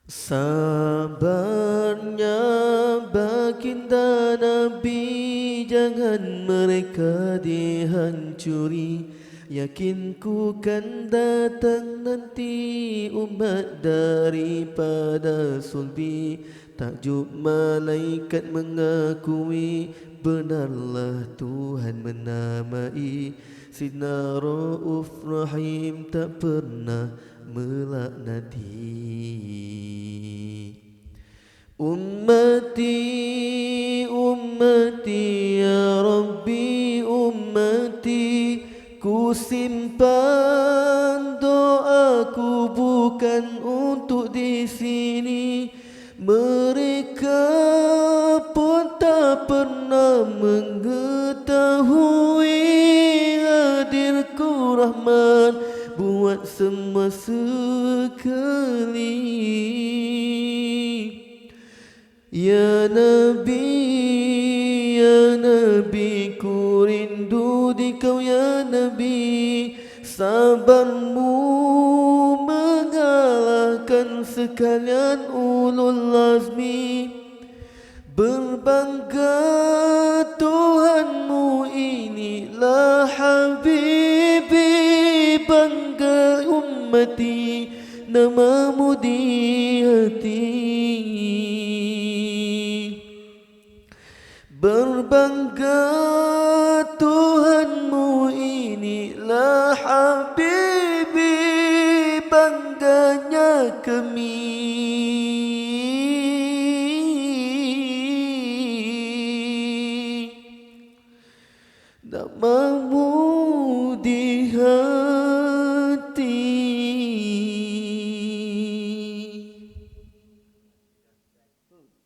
Sabarnya baginda Nabi, jangan mereka dihancuri. Yakinku kan datang nanti umat daripada sulbi. Takjub malaikat mengakui, benarlah Tuhan menamai. Sidna Rauf Rahim tak pernah melaknati. Ummati, ummati, ya Rabbi ummati. Ku simpan doaku bukan untuk di sini. Mereka pun tak pernah mengetahui hadirku Rahman buat semua sekali. Ya Nabi, ku rindu di kau ya Nabi. Sabarmu mengalahkan sekalian ulul azmi. Berbangga Tuhanmu inilah Habibi. Bangga ummati, namamu di hati. Berbangga Tuhanmu inilah Habibi. Bangganya kami